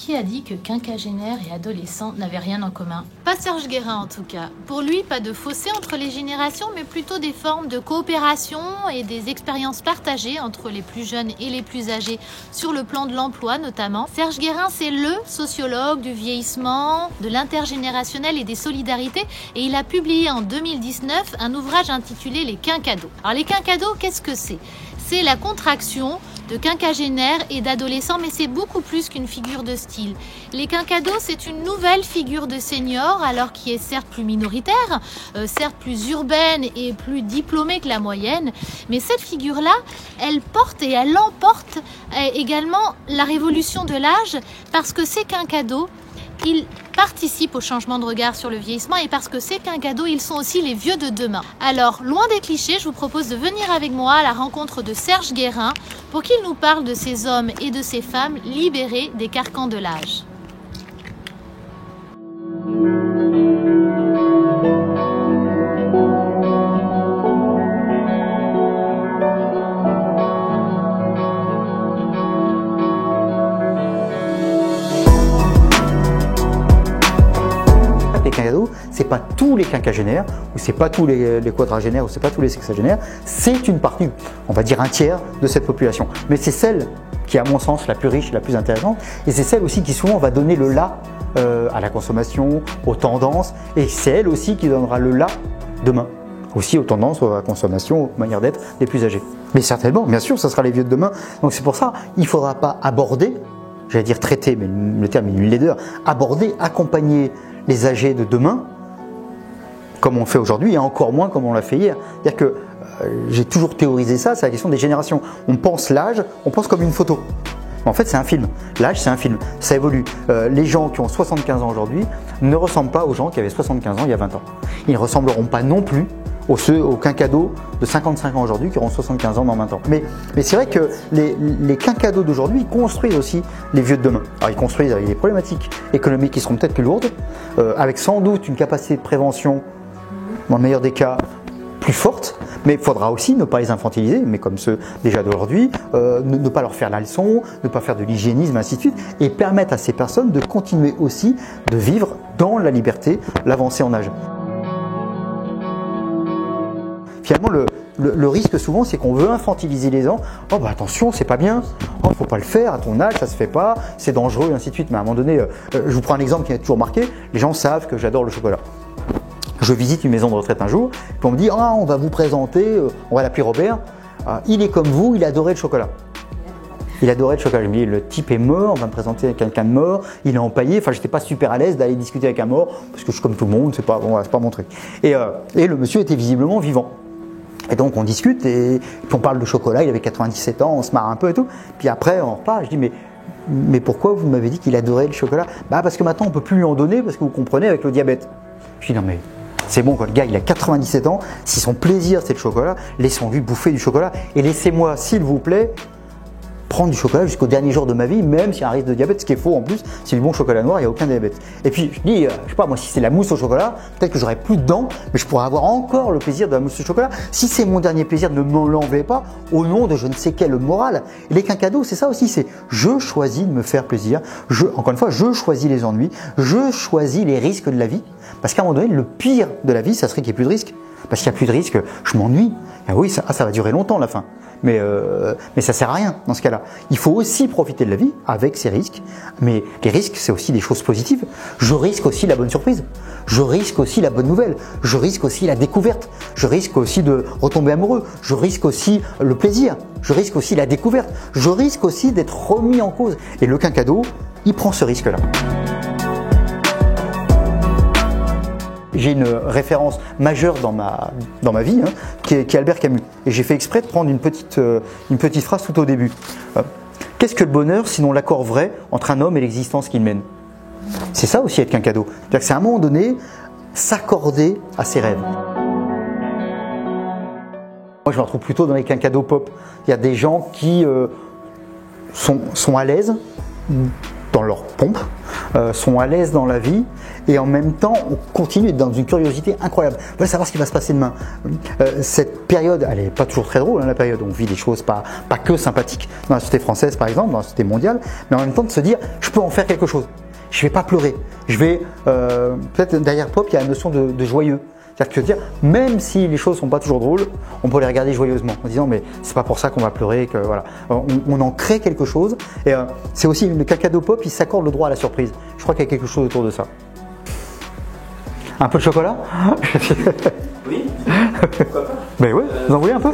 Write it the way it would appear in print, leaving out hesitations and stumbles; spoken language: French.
Qui a dit que quinquagénaires et adolescents n'avaient rien en commun? Pas Serge Guérin en tout cas. Pour lui, pas de fossé entre les générations, mais plutôt des formes de coopération et des expériences partagées entre les plus jeunes et les plus âgés sur le plan de l'emploi notamment. Serge Guérin, c'est le sociologue du vieillissement, de l'intergénérationnel et des solidarités, et il a publié en 2019 un ouvrage intitulé Les Quinquados. Alors les quinquados, qu'est-ce que c'est? C'est la contraction de quinquagénaires et d'adolescents, mais c'est beaucoup plus qu'une figure de style. Les quinquados, c'est une nouvelle figure de senior, alors qui est certes plus minoritaire, certes plus urbaine et plus diplômée que la moyenne, mais cette figure-là, elle porte et elle emporte également la révolution de l'âge, parce que ces quinquados, ils participent au changement de regard sur le vieillissement, et parce que ces quinquados, ils sont aussi les vieux de demain. Alors, loin des clichés, je vous propose de venir avec moi à la rencontre de Serge Guérin pour qu'il nous parle de ces hommes et de ces femmes libérés des carcans de l'âge. Les quinquados, c'est pas tous les quinquagénaires, ou c'est pas tous les quadragénaires, ou c'est pas tous les sexagénaires, c'est une partie, on va dire un tiers de cette population. Mais c'est celle qui est à mon sens la plus riche, la plus intéressante, et c'est celle aussi qui souvent va donner le là à la consommation, aux tendances, et c'est elle aussi qui donnera le là demain, aussi aux tendances, à la consommation, aux manières d'être des plus âgés. Mais certainement, bien sûr, ça sera les vieux de demain, donc c'est pour ça, il ne faudra pas aborder, j'allais dire traiter, mais le terme est une laideur, aborder, accompagner les âgés de demain, comme on le fait aujourd'hui, et encore moins comme on l'a fait hier. C'est-à-dire que j'ai toujours théorisé ça, c'est la question des générations. On pense l'âge, on pense comme une photo. En fait, c'est un film. L'âge, c'est un film. Ça évolue. Les gens qui ont 75 ans aujourd'hui ne ressemblent pas aux gens qui avaient 75 ans il y a 20 ans. Ils ne ressembleront pas non plus aux quinquados de 55 ans aujourd'hui qui auront 75 ans dans 20 ans. Mais c'est vrai que les quinquados d'aujourd'hui construisent aussi les vieux de demain. Alors ils construisent avec des problématiques économiques qui seront peut-être plus lourdes, avec sans doute une capacité de prévention, dans le meilleur des cas, plus forte, mais il faudra aussi ne pas les infantiliser, mais comme ceux déjà d'aujourd'hui, ne pas leur faire la leçon, ne pas faire de l'hygiénisme, ainsi de suite, et permettre à ces personnes de continuer aussi de vivre dans la liberté, l'avancée en âge. Finalement, le risque souvent, c'est qu'on veut infantiliser les gens. Oh bah attention, c'est pas bien. Oh, faut pas le faire à ton âge, ça se fait pas, c'est dangereux, et ainsi de suite. Mais à un moment donné, je vous prends un exemple qui m'a toujours marqué. Les gens savent que j'adore le chocolat. Je visite une maison de retraite un jour, puis on me dit ah, on va vous présenter, on va l'appeler Robert. Il est comme vous, il adorait le chocolat. Il adorait le chocolat. Je me dis, le type est mort, on va me présenter quelqu'un de mort, il est empaillé. Enfin, j'étais pas super à l'aise d'aller discuter avec un mort, parce que je suis comme tout le monde, c'est pas, bon, c'est pas mon truc. Et le monsieur était visiblement vivant. Et donc on discute et puis on parle de chocolat, il avait 97 ans, on se marre un peu et tout. Puis après on repart, je dis mais pourquoi vous m'avez dit qu'il adorait le chocolat? Bah parce que maintenant on peut plus lui en donner parce que vous comprenez avec le diabète. Je dis non mais c'est bon quoi, le gars il a 97 ans, si son plaisir c'est le chocolat, laissons-lui bouffer du chocolat et laissez-moi s'il vous plaît prendre du chocolat jusqu'au dernier jour de ma vie, même s'il y a un risque de diabète, ce qui est faux en plus, c'est du bon chocolat noir, il n'y a aucun diabète. Et puis je dis, je sais pas, moi si c'est la mousse au chocolat, peut-être que j'aurai plus de dents, mais je pourrais avoir encore le plaisir de la mousse au chocolat. Si c'est mon dernier plaisir, ne me l'enlevez pas au nom de je ne sais quelle morale. Et les quinquados, c'est ça aussi, c'est je choisis de me faire plaisir, encore une fois, je choisis les ennuis, je choisis les risques de la vie, parce qu'à un moment donné, le pire de la vie, ça serait qu'il n'y ait plus de risques. Parce qu'il n'y a plus de risques, je m'ennuie. Et oui, ça va durer longtemps la fin. Mais ça sert à rien dans ce cas-là. Il faut aussi profiter de la vie avec ses risques. Mais les risques, c'est aussi des choses positives. Je risque aussi la bonne surprise. Je risque aussi la bonne nouvelle. Je risque aussi la découverte. Je risque aussi de retomber amoureux. Je risque aussi le plaisir. Je risque aussi la découverte. Je risque aussi d'être remis en cause. Et le quinquado, il prend ce risque-là. J'ai une référence majeure dans ma vie, qui est Albert Camus. Et j'ai fait exprès de prendre une petite phrase tout au début. Qu'est-ce que le bonheur sinon l'accord vrai entre un homme et l'existence qu'il mène? C'est ça aussi être quinquado. C'est-à-dire que c'est à un moment donné s'accorder à ses rêves. Moi je me retrouve plutôt dans les quinquados pop. Il y a des gens qui sont à l'aise, dans leur pompe, sont à l'aise dans la vie et en même temps on continue d'être dans une curiosité incroyable. On veut savoir ce qui va se passer demain. Cette période, elle n'est pas toujours très drôle, hein, la période où on vit des choses pas que sympathiques dans la société française par exemple, dans la société mondiale, mais en même temps de se dire je peux en faire quelque chose. Je ne vais pas pleurer. Je vais peut-être derrière pop il y a la notion de joyeux. C'est-à-dire que dire, même si les choses sont pas toujours drôles, on peut les regarder joyeusement en disant mais c'est pas pour ça qu'on va pleurer, que voilà, on en crée quelque chose. Et c'est aussi le Cadeau Pop, il s'accorde le droit à la surprise. Je crois qu'il y a quelque chose autour de ça. Un peu de chocolat? Oui. Pourquoi pas? Mais oui, vous en voulez un peu?